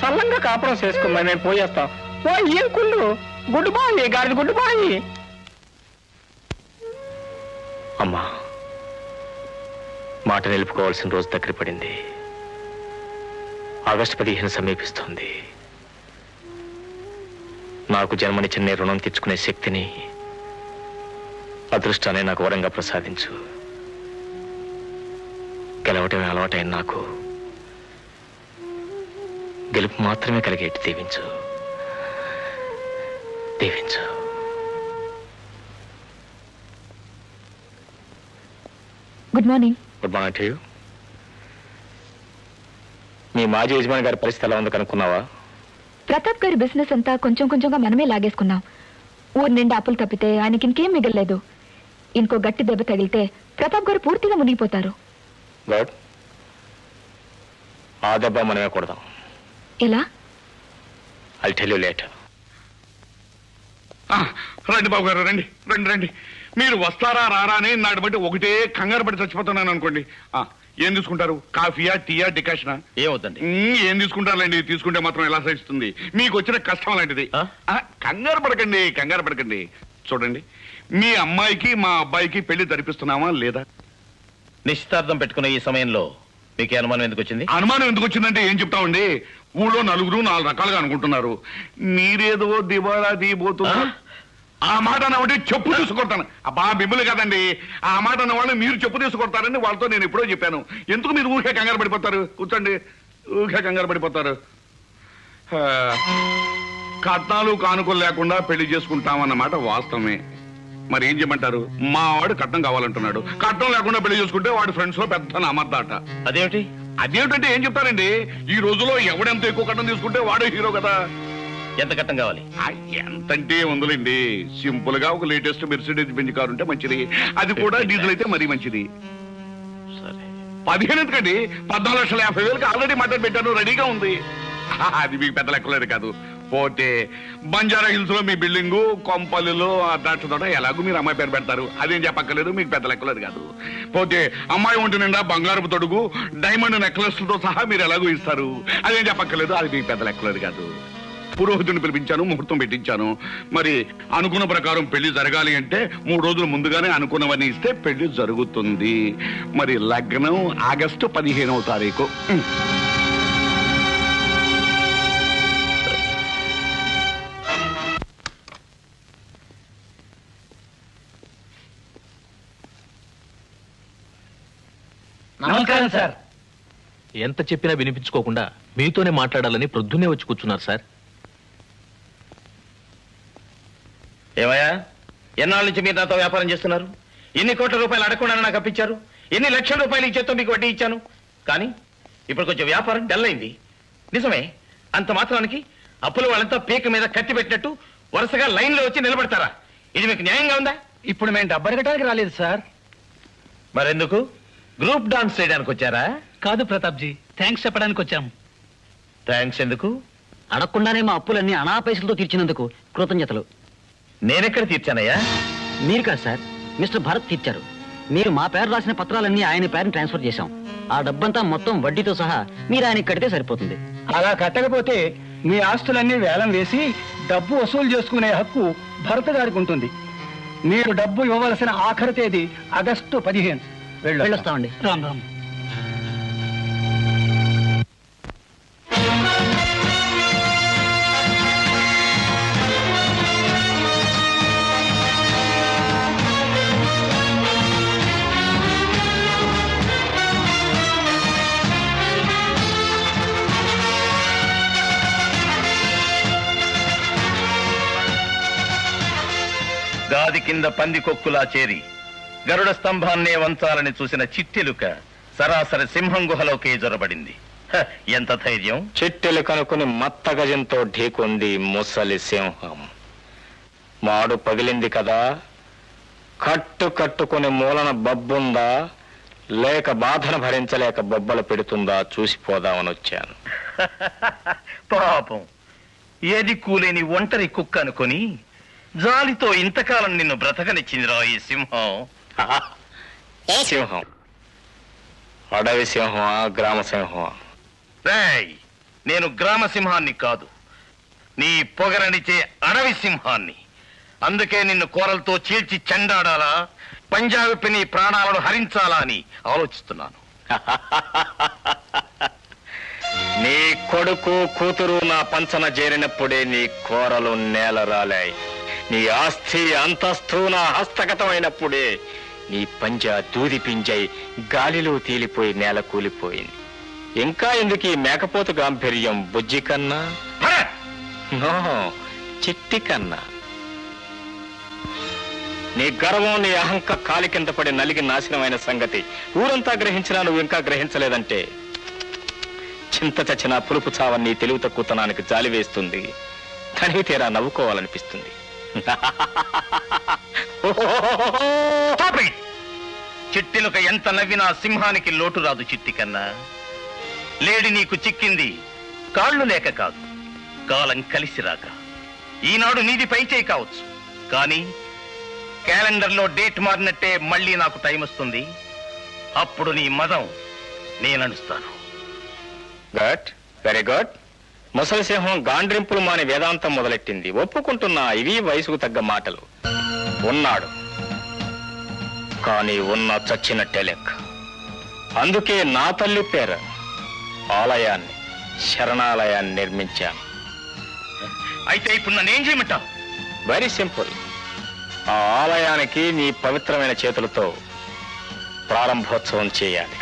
సల్లంగా కాపురం చేసుకున్నా, నేను పోయేస్తాం. ఏం కుళ్ళు గుడ్డు బాయి, గాడిద గుడ్డు బాయి. అమ్మా, మాట నిలుపుకోవాల్సిన రోజు దగ్గర పడింది. ఆగస్టు 15 సమీపిస్తుంది. నాకు జన్మనిచ్చిన నీ రుణం తెచ్చుకునే శక్తిని, అదృష్టాన్ని నాకు వరంగా ప్రసాదించు. గెలవటమే అలవాటైన నాకు గెలుపు మాత్రమే కలిగేట్టు దీవించు. దీవించు. Good morning. Good morning to you. మీ మాజీ యజమాని గారి పరిస్థితి ఎలా ఉంది కనుక్కున్నావా? ప్రతాప్ గారి బిజినెస్ అంతా కొంచెం కొంచెంగా మనమే లాగేసుకున్నాం. ఊరు నిండా అప్పులు తప్పితే ఆయనకి ఇంకేం మిగలలేదు. ఇంకో గట్టి దెబ్బ తగిలితే ప్రతాప్ గారు పూర్తిగా మునిగిపోతారు. గుడ్. ఆ దెబ్బ మనమే కొడదాం. ఎలా? I'll tell you later. రండి బాబు గారు, రండి రండి రండి. మీరు వస్తారా రారా అని నాటి బట్టి ఒకటే కంగారు పడి చచ్చిపోతున్నాను అనుకోండి. ఏం తీసుకుంటారు? కాఫీయా, టీయా, డికాషనా? ఏమవుతుంది? ఏం తీసుకుంటారులేండి, తీసుకుంటే మాత్రం ఎలా సహిస్తుంది? మీకు వచ్చిన కష్టం లాంటిది. కంగారు పడకండి, కంగారు పడకండి. చూడండి, మీ అమ్మాయికి మా అబ్బాయికి పెళ్లి జరిపిస్తున్నామా లేదా? నిశ్చితార్థం పెట్టుకున్న ఈ సమయంలో మీకు అనుమానం ఎందుకు వచ్చింది? అనుమానం ఎందుకు వచ్చిందంటే ఏం చెప్తామండి, ఊళ్ళో నలుగురు 4 రకాలుగా అనుకుంటున్నారు. మీరేదో దివాళా తీయబోతున్నా ఆ మాట అన్నవాడి చెప్పు తీసుకొడతాను. అబ్బా మిమ్మల్ని కదండి, ఆ మాట అన్న వాళ్ళు మీరు చెప్పు తీసుకొడతారని వాళ్ళతో నేను ఎప్పుడో చెప్పాను. ఎందుకు మీరు ఊరికే కంగారు పడిపోతారు? కూర్చోండి, ఊరికే కంగారు పడిపోతారు. కట్నాలు కానుకలు లేకుండా పెళ్లి చేసుకుంటామన్నమాట వాస్తవమే. మరి ఏం చేయమంటారు? మా వాడు కట్నం కావాలంటున్నాడు. కట్నం లేకుండా పెళ్లి చేసుకుంటే వాడి ఫ్రెండ్స్ లో పెద్ద నమ్మద్దాట. అదేమిటి? అదేమిటంటే ఏం చెప్తారండి, ఈ రోజులో ఎవడెంత ఎక్కువ కట్నం తీసుకుంటే వాడే హీరో కదా. ఎంత కట్నం కావాలి? ఎంతంటే ఉందిలేండి, సింపుల్ గా ఒక లేటెస్ట్ మెర్సిడీస్ బెంజ్ కారు ఉంటే మంచిది. అది కూడా డీజిల్ అయితే మరీ మంచిది. సరే, 15 ఎందుకండి, 14,50,000 ఆల్రెడీ మాట్లాడి పెట్టాను, రెడీగా ఉంది. అది మీకు పెద్ద లెక్కలేదు కాదు. పోతే బంజారా హిల్స్ లో మీ బిల్డింగు, కొంపల్లిలో ద్రాక్ష తోట, ఎలాగూ మీరు అమ్మాయి పేరు పెడతారు, అదేం చెప్పక్కర్లేదు, మీకు పెద్ద లెక్కలేదు కాదు. పోతే అమ్మాయి ఒంటి నిండా బంగారపు తొడుగు, డైమండ్ నెక్లెస్ తో సహా మీరు ఎలాగూ ఇస్తారు, అదేం చెప్పక్కర్లేదు, అది మీకు పెద్ద లెక్కలేదు కాదు. పురోహితుడిని పిలిపించాను, ముహూర్తం పెట్టించాను. మరి అనుకున్న ప్రకారం పెళ్లి జరగాలి అంటే 3 రోజులు ముందుగానే అనుకున్నవన్నీ ఇస్తే పెళ్లి జరుగుతుంది. మరి లగ్నం ఆగస్టు 15వ తారీఖు. నమస్కారం సార్. ఎంత చెప్పినా వినిపించుకోకుండా మీతోనే మాట్లాడాలని ప్రొద్దునే వచ్చి కూర్చున్నారు సార్. ఏమయ్యా, ఎన్నాళ్ళ నుంచి మీరు నాతో వ్యాపారం చేస్తున్నారు? ఎన్ని కోట్ల రూపాయలు అడగకుండా నాకు అప్పించారు, ఎన్ని లక్షల రూపాయలు ఈ చేత్తో మీకు వడ్డీ ఇచ్చాను. కానీ ఇప్పుడు కొంచెం వ్యాపారం డల్ అయింది. నిజమే, అంత మాత్రానికి అప్పుల వాళ్ళంతా పీక మీద కత్తి పెట్టినట్టు వరుసగా లైన్ లో వచ్చి నిలబడతారా? ఇది మీకు న్యాయంగా ఉందా? ఇప్పుడు మేము డబ్బు అడగటానికి రాలేదు సార్. మరెందుకు గ్రూప్ డాన్స్ చేయడానికి వచ్చారా? కాదు ప్రతాప్ జీ, థ్యాంక్స్ చెప్పడానికి వచ్చాం. థ్యాంక్స్ ఎందుకు? అడగకుండానే మా అప్పులన్నీ అనా పైసలతో తీర్చినందుకు కృతజ్ఞతలు. నేనెక్కడ తీర్చానయ్యా? మీరు కాదు సార్, మిస్టర్ భరత్ తీర్చారు. మీరు మా పేరు రాసిన పత్రాలన్నీ ఆయన పేరుని ట్రాన్స్ఫర్ చేశాం. ఆ డబ్బంతా మొత్తం వడ్డీతో సహా మీరు ఆయనకి కడితే సరిపోతుంది. అలా కట్టకపోతే మీ ఆస్తులన్నీ వేలం వేసి డబ్బు వసూలు చేసుకునే హక్కు భరత్ గారికి ఉంటుంది. మీరు డబ్బు ఇవ్వవలసిన ఆఖరి తేదీ ఆగస్టు 15. వెళ్ళొస్తామండి. రామ్ రామ్. గాది కింద పంది కొక్కులా చేరి గరుడ స్తంభాన్నే వంచాలని చూసిన చిట్టెలుక సరాసరి సింహం గుహలోకే జొరబడింది. ఎంత ధైర్యం! చిట్టెలు కనుకుని మత్త గజంతో ఢీకొంది ముసలి సింహం. మాడు పగిలింది కదా, కట్టుకుని మూలన బబ్బుందా లేక బాధను భరించలేక బొబ్బలు పెడుతుందా చూసిపోదామని వచ్చాను. పాపం, ఏది కూలేని ఒంటరి కుక్క అనుకొని జాలితో ఇంతకాలం నిన్ను బ్రతకనిచ్చిందిరా ఈ సింహం. సింహం అడవి సింహమా గ్రామ సింహమా? రేయ్, నేను గ్రామ సింహాన్ని కాదు, నీ పొగరనిచే అడవి సింహాన్ని. అందుకే నిన్ను కోరలతో చీల్చి చెండాడాలా, పంజాబీ నీ ప్రాణాలను హరించాలా అని ఆలోచిస్తున్నాను. నీ కొడుకు కూతురు నా పంచన చేరినప్పుడే నీ కోరలు నేల రాలాయి. నీ ఆస్తి అంతస్తు నా హస్తగతమైనప్పుడే నీ పంజా దూది పింజై గాలిలో తేలిపోయి నేల కూలిపోయింది. ఇంకా ఎందుకు ఈ మేకపోతు గాంభీర్యం? బుజ్జి కన్నా, చిట్టి కన్నా, నీ గర్వం నీ అహంక కాలి కింద పడి నలిగి నాశనమైన సంగతి ఊరంతా గ్రహించినా నువ్వు ఇంకా గ్రహించలేదంటే చింత చచ్చిన పులుపు చావని నీ తెలివి తక్కువతనానికి జాలి వేస్తుంది. తనివి తీరా నవ్వుకోవాలనిపిస్తుంది. చిట్టిలుక ఎంత నవ్వినా సింహానికి లోటు రాదు చిట్టి కన్నా. లేడి నీకు చిక్కింది కాళ్ళు లేక కాదు, కాలం కలిసి రాక. ఈనాడు నీది పైచేయి కావచ్చు, కానీ క్యాలెండర్లో డేట్ మారినట్టే మళ్ళీ నాకు టైం వస్తుంది. అప్పుడు నీ మదం నేననుస్తాను. Good, very good. ముసలి సింహం గాండ్రింపులు మాని వేదాంతం మొదలెట్టింది. ఒప్పుకుంటున్నా, ఇవి వయసుకు తగ్గ మాటలు. ఉన్నాడు, కానీ ఉన్న చచ్చినట్టే లెక్క. అందుకే నా తల్లి పేర ఆలయాన్ని, శరణాలయాన్ని నిర్మించాను. అయితే ఇప్పుడు నన్నేం చేయమంటావు? Very simple. ఆ ఆలయానికి నీ పవిత్రమైన చేతులతో ప్రారంభోత్సవం చేయాలి.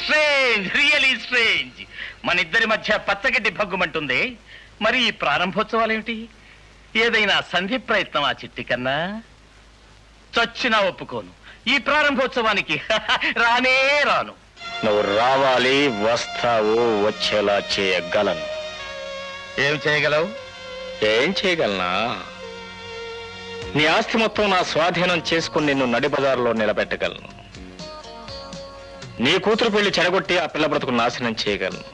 Strange, really strange. మన ఇద్దరి మధ్య పచ్చగడ్డి భగ్గుమంటుంది. మరి ఈ ప్రారంభోత్సవాలేమిటి? ఏదైనా సంధి ప్రయత్నం ఆ చిట్టి కన్నా? చచ్చినా ఒప్పుకోను. ఈ ప్రారంభోత్సవానికి రానే రాను. నువ్వు రావాలి, వస్తావు, వచ్చేలా చేయగలను. ఏం చేయగలవు? ఏం చేయగలనా? నీ ఆస్తి మొత్తం నా స్వాధీనం చేసుకుని నిన్ను నడిబజారులో నిలబెట్టగలను. నీ కూతురు పెళ్లి చెడగొట్టి ఆ పిల్ల బ్రతుకు నాశనం చేయగలను.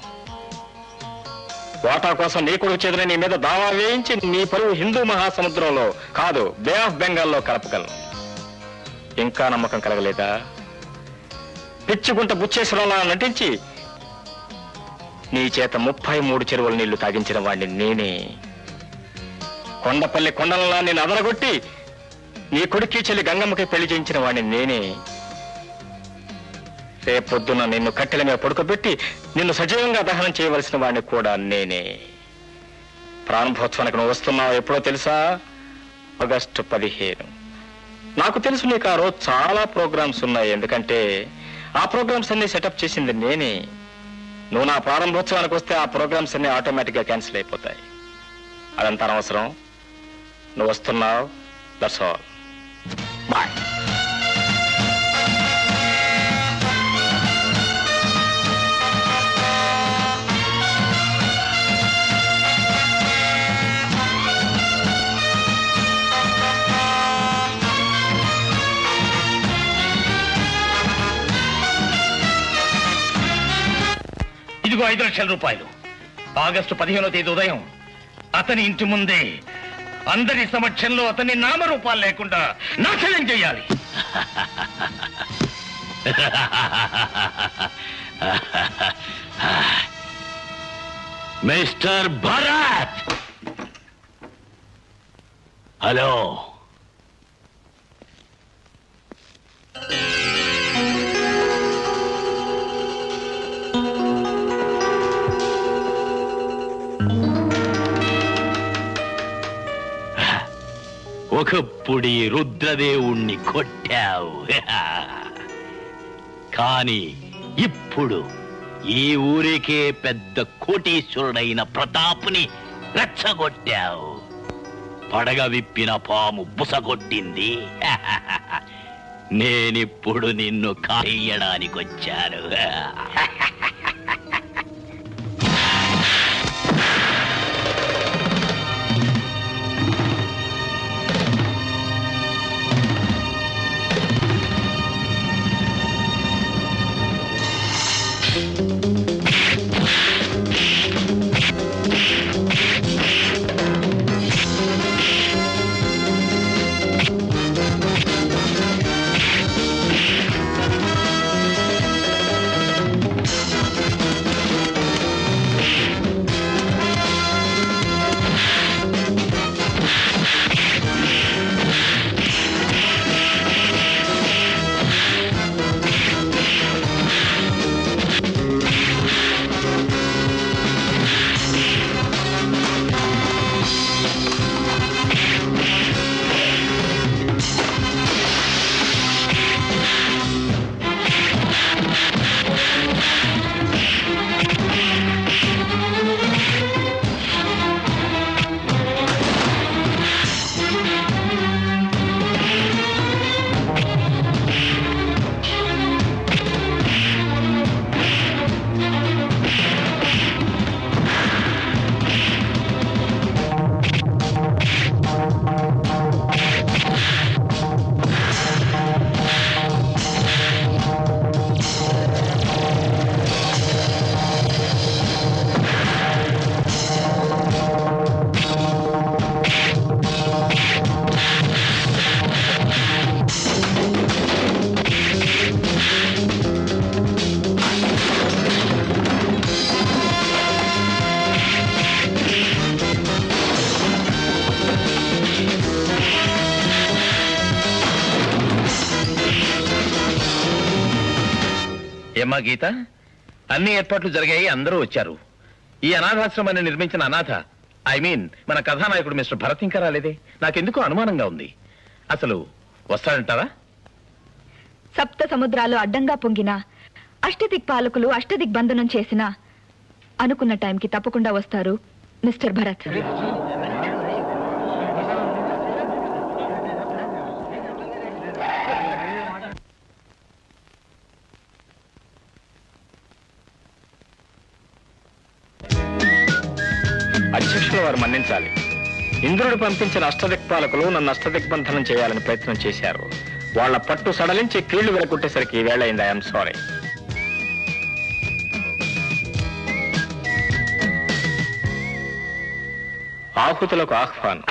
వాటా కోసం నీ కొడుకు చేతులు నీ మీద దావా వేయించి నీ పరువు హిందూ మహాసముద్రంలో కాదు, బే ఆఫ్ బెంగాల్లో కలపగలను. ఇంకా నమ్మకం కలగలేదా? పిచ్చుకుంట బుచ్చేశ్వరంలా నటించి నీ చేత 33 చెరువుల నీళ్లు తాగించిన వాడిని నేనే. కొండపల్లి కొండలలా నేను అదరగొట్టి నీ కొడుక్కి చెల్లి గంగమ్మకి పెళ్లి చేయించిన వాడిని నేనే. రేపొద్దున నిన్ను కట్టెల మీద పడుకోబెట్టి నిన్ను సజీవంగా దహనం చేయవలసిన వాడిని కూడా నేనే. ప్రారంభోత్సవానికి నువ్వు వస్తున్నావు ఎప్పుడో తెలుసా? ఆగస్టు 15. నాకు తెలుసు నీకు ఆ రోజు చాలా ప్రోగ్రామ్స్ ఉన్నాయి, ఎందుకంటే ఆ ప్రోగ్రామ్స్ అన్ని సెటప్ చేసింది నేనే. నువ్వు నా ప్రారంభోత్సవానికి వస్తే ఆ ప్రోగ్రామ్స్ అన్ని ఆటోమేటిక్ గా క్యాన్సిల్ అయిపోతాయి. అదంతా అనవసరం. నువ్వు వస్తున్నావు, దట్స్ ఆల్. బాయ్. ఇదిగో 5 లక్షల రూపాయలు. ఆగస్టు 15వ తేదీ ఉదయం అతని ఇంటి ముందే అందరి సమక్షంలో అతని నామరూపాలు లేకుండా నాశనం చేయాలి. Mister Bharat, hello. ఒకప్పుడు ఈ రుద్రదేవుణ్ణి కొట్టావు, కానీ ఇప్పుడు ఈ ఊరికే పెద్ద కోటీశ్వరుడైన ప్రతాపుని రెచ్చగొట్టావు. పడగ విప్పిన పాము బుసగొట్టింది. నేనిప్పుడు నిన్ను కాయడానికొచ్చాను. ఏమ్మా గీత, అన్ని ఏర్పాట్లు జరిగాయి, అందరూ వచ్చారు. ఈ అనాథాశ్రమాన్ని నిర్మించిన అనాథ మన కథానాయకుడు మిస్టర్ భరత్ ఇంకా రాలేదే. నాకెందుకో అనుమానంగా ఉంది. అసలు వస్తాడంటారా? సప్త సముద్రాలు అడ్డంగా పొంగిన అష్టదిక్పాలకులు అష్టదిగ్బంధనం చేసిన అనుకున్న టైంకి తప్పకుండా వస్తారు మిస్టర్ భరత్. అధ్యక్షుల వారు మన్నించాలి. ఇంద్రుడు పంపించిన అష్టదిక్పాలకులు నన్ను అష్టదిగ్బంధనం చేయాలని ప్రయత్నం చేశారు. వాళ్ళ పట్టు సడలించి కీళ్లు వెలకొట్టేసరికి వేళయింది. I'm sorry. ఆహుతులకు ఆహ్వానం.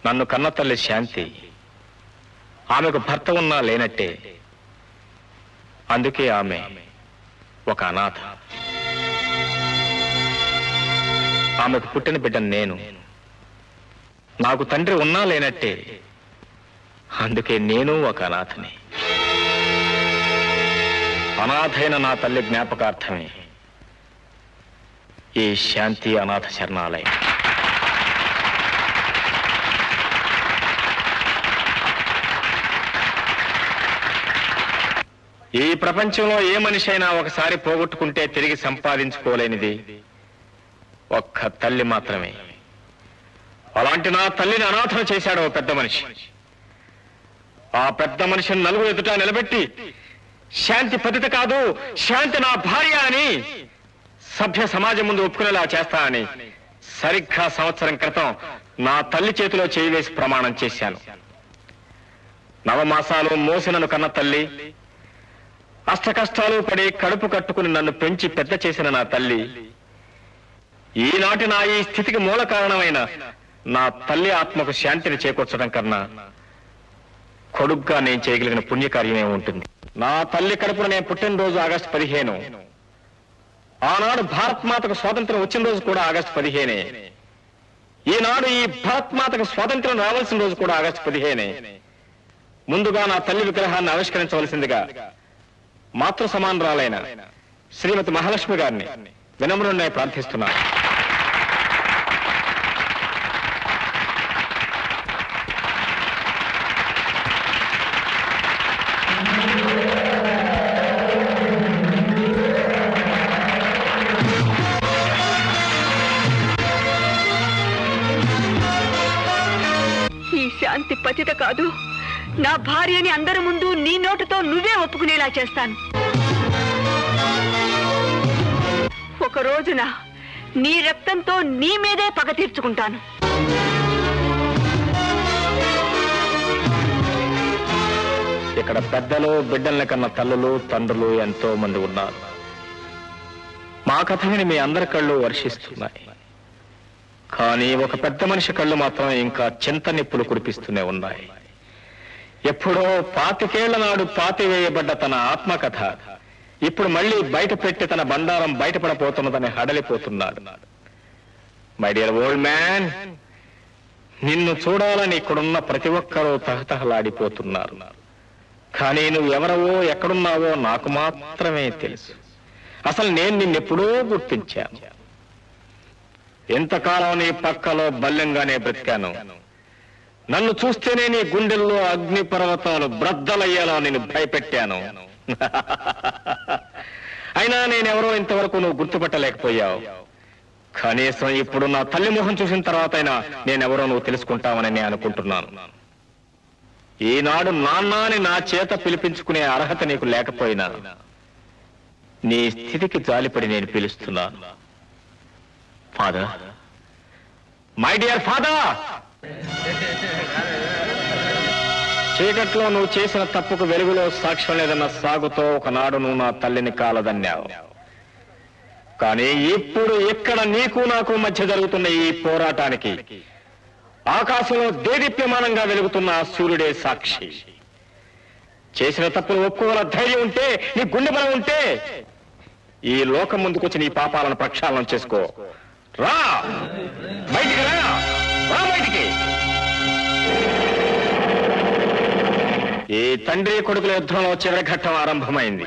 నన్ను కన్న తల్లి శాంతి, ఆమెకు భర్త ఉన్నా లేనట్టే. అందుకే ఆమె ఒక అనాథ. ఆమెకు పుట్టిన బిడ్డను నేను. నాకు తండ్రి ఉన్నా లేనట్టే. అందుకే నేను ఒక అనాథని. అనాథైన నా తల్లి జ్ఞాపకార్థమే ఈ శాంతి అనాథ శరణాలయం. ఈ ప్రపంచంలో ఏ మనిషి అయినా ఒకసారి పోగొట్టుకుంటే తిరిగి సంపాదించుకోలేనిది ఒక్క తల్లి మాత్రమే. అలాంటి నా తల్లిని అనాథన చేశాడు ఓ పెద్ద మనిషి. ఆ పెద్ద మనిషిని నలుగురు ఎదుట నిలబెట్టి శాంతి పతిత కాదు, శాంతి నా భార్య అని సభ్య సమాజం ముందు ఒప్పుకునేలా చేస్తానని సరిగ్గా సంవత్సరం క్రితం నా తల్లి చేతిలో చేయి వేసి ప్రమాణం చేశాను. నవమాసాలు మోసినను కన్న తల్లి, అష్ట కష్టాలు పడి కడుపు కట్టుకుని నన్ను పెంచి పెద్ద చేసిన నా తల్లి, ఈనాటి నా ఈ స్థితికి మూల కారణమైన నా తల్లి ఆత్మకు శాంతిని చేకూర్చడం కన్నా కొడుగ్గా నేను చేయగలిగిన పుణ్యకార్యమే ఉంటుంది. నా తల్లి కడుపున నేను పుట్టినరోజు ఆగస్టు 15. ఆనాడు భారత్ మాతకు స్వాతంత్రం వచ్చిన రోజు కూడా ఆగస్టు 15. ఈనాడు ఈ భారత్ మాతకు స్వాతంత్రం రావాల్సిన రోజు కూడా ఆగస్టు 15. ముందుగా నా తల్లి విగ్రహాన్ని ఆవిష్కరించవలసిందిగా మాతృ సమానరాలైన శ్రీమతి మహాలక్ష్మి గారిని వినమ్రుణ్ణి ప్రార్థిస్తున్నాను. ఈ శాంతి పతిత కాదు, నా భార్యని అందరి ముందు నీ నోటితో నువ్వే ఒప్పుకునేలా చేస్తాను. ఒక రోజున నీ రక్తంతో నీ మీదే పగ తీర్చుకుంటాను. ఇక్కడ పెద్దలు, బిడ్డల్ని కన్న తల్లులు, తండ్రులు ఎంతో మంది ఉన్నారు. మా కథని మీ అందరి కళ్ళు వర్షిస్తున్నాయి. కానీ ఒక పెద్ద మనిషి కళ్ళు మాత్రం ఇంకా చింత నిప్పులు కురిపిస్తూనే ఉన్నాయి. ఎప్పుడో 25 ఏళ్ల నాడు పాతివేయబడ్డ తన ఆత్మకథ ఇప్పుడు మళ్ళీ బయట పెట్టి తన బండారం బయటపడపోతున్నదని హడలిపోతున్నాడు. మై డియర్ ఓల్డ్ మ్యాన్, నిన్ను చూడాలని ఇక్కడున్న ప్రతి ఒక్కరూ తహతహలాడిపోతున్నారు. కానీ నువ్వెవరవో, ఎక్కడున్నావో నాకు మాత్రమే తెలుసు. అసలు నేను నిన్నెప్పుడో గుర్తించాను. ఎంతకాలం నీ పక్కలో బల్లెంగానే బ్రతికాను. నన్ను చూస్తేనే నీ గుండెల్లో అగ్ని పర్వతాలు బ్రద్దలయ్యేలా నేను భయపెట్టాను. అయినా నేనెవరో ఇంతవరకు నువ్వు గుర్తుపట్టలేకపోయావు. కనీసం ఇప్పుడు నా తల్లి మొహం చూసిన తర్వాత అయినా నేనెవరో నువ్వు తెలుసుకుంటావని నేను అనుకుంటున్నాను. ఈనాడు నాన్నని నా చేత పిలిపించుకునే అర్హత నీకు లేకపోయినా నీ స్థితికి జాలిపడి నేను పిలుస్తున్నాను. ఫాదర్, మై డియర్ ఫాదర్, చీకట్లో నువ్వు చేసిన తప్పుకు వెలుగులో సాక్ష్యం లేదన్న సాగుతో ఒకనాడు నువ్వు నా తల్లిని కాలదన్నావు. కానీ ఇప్పుడు ఇక్కడ నీకు నాకు మధ్య జరుగుతున్న ఈ పోరాటానికి ఆకాశంలో దేదీప్యమానంగా వెలుగుతున్న సూర్యుడే సాక్షి. చేసిన తప్పులు ఒప్పుకోగల ధైర్యం ఉంటే, నీ గుండె బలం ఉంటే ఈ లోకం ముందుకొచ్చి నీ పాపాలను ప్రక్షాళన చేసుకో. రా బయటికి, రా బయటికి. ఈ తండ్రి కొడుకుల యుద్ధంలో చివరి ఘట్టం ఆరంభమైంది.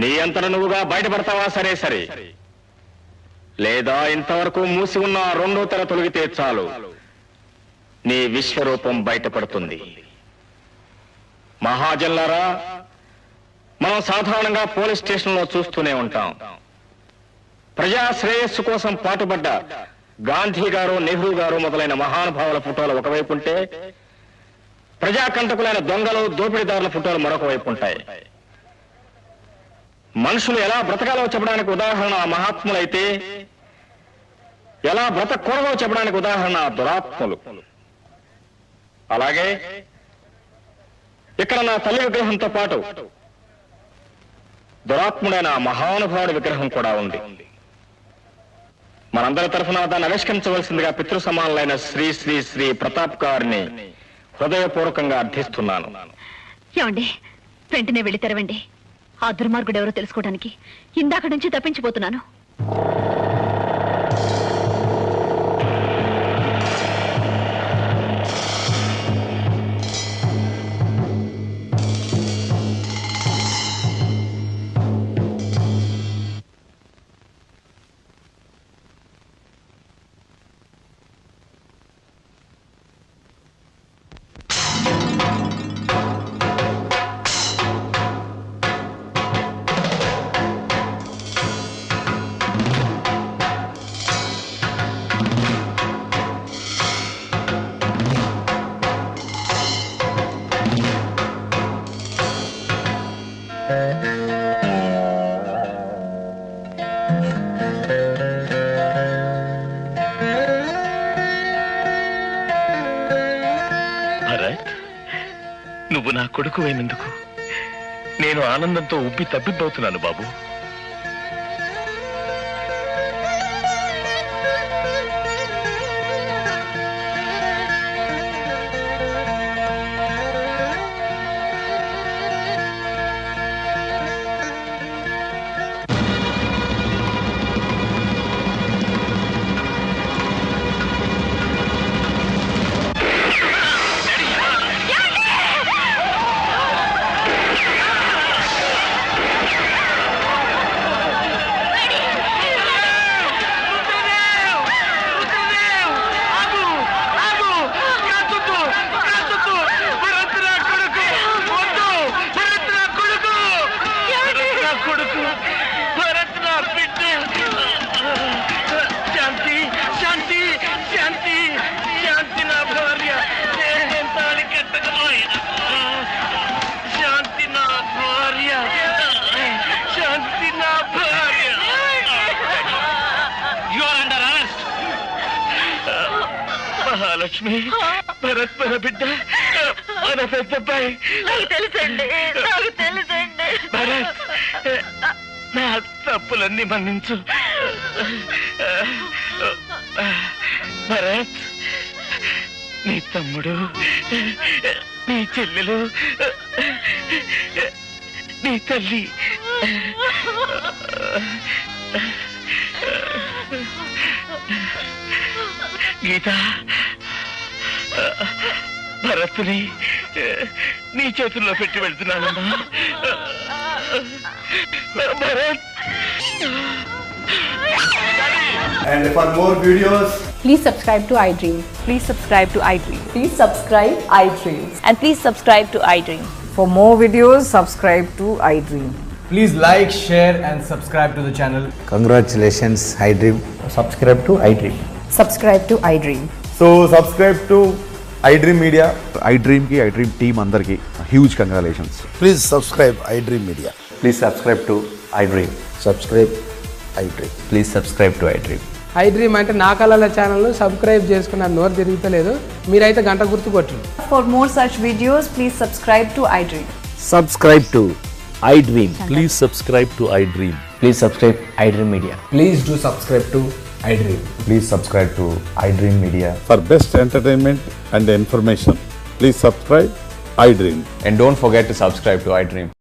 నీ అంతట నువ్వుగా బయటపడతావా సరే సరే, లేదా ఇంతవరకు మూసి ఉన్న రెండో తెర తొలగితే చాలు నీ విశ్వరూపం బయటపడుతుంది. మహాజన్లారా, మనం సాధారణంగా పోలీస్ స్టేషన్లో చూస్తూనే ఉంటాం. ప్రజా శ్రేయస్సు కోసం పాటుపడ్డ గాంధీ గారు, నెహ్రూ గారు మొదలైన మహానుభావుల ఫోటోలు ఒకవైపు ఉంటే, ప్రజాకంటకులైన దొంగలు, దోపిడీదారుల ఫోటోలు మరొక వైపు ఉంటాయి. మనుషులు ఎలా బ్రతకాలో చెప్పడానికి ఉదాహరణ మహాత్ములైతే, ఎలా బ్రతకూడదో చెప్పడానికి ఉదాహరణ దురాత్ములు. అలాగే ఇక్కడ నా తల్లి విగ్రహంతో పాటు దురాత్ముడైన మహానుభావుడి విగ్రహం కూడా ఉంది. మనందరి తరఫున దాన్ని ఆవిష్కరించవలసిందిగా పితృ సమానులైన శ్రీ శ్రీ శ్రీ ప్రతాప్ గారిని హృదయపూర్వకంగా అర్థిస్తున్నాను. ఏమండి, వెంటనే వెళ్ళి తెరవండి. ఆ దుర్మార్గుడు ఎవరో తెలుసుకోవడానికి ఇందాక నుంచి తప్పించిపోతున్నాను. నువ్వు నా కొడుకు అయినందుకు నేను ఆనందంతో ఉబ్బి తబ్బిబ్బవుతున్నాను బాబు. మహాలక్ష్మి, భరత్ మన బిడ్డ, మన పెద్దబ్బాయి. నాకు తెలుసండి, నాకు తెలుసండి. భరత్, నా తప్పులన్నీ మన్నించు. భరత్, నీ తమ్ముడు, నీ చెల్లెలు, నీ తల్లి, గీత, భరత్ని నీ చేతుల్లో పెట్టి వెళ్తున్నానమ్మా. Bharat. And for more videos, please subscribe to iDream. Please subscribe to iDream. Please subscribe iDream. And please subscribe to iDream. For more videos, subscribe to iDream. please like, share and subscribe to the channel. Congratulations, iDream. Subscribe to iDream. Subscribe to iDream. So subscribe to iDream Media. iDream ki iDream team andarki huge congratulations. Please subscribe iDream Media. Please subscribe to iDream. Subscribe iDream. Please subscribe to iDream. iDream అంటే నా కళల channel subscribe చేసుకున్న నోరు తిరుగుతలేదు. మీరైతే గంట గుర్తు కొట్టండి. For more such videos, please subscribe to iDream. Subscribe to iDream. Please subscribe to iDream. Please subscribe iDream Media. Please do subscribe to iDream. Please subscribe to iDream Media. For best entertainment and information, please subscribe iDream. And don't forget to subscribe to iDream.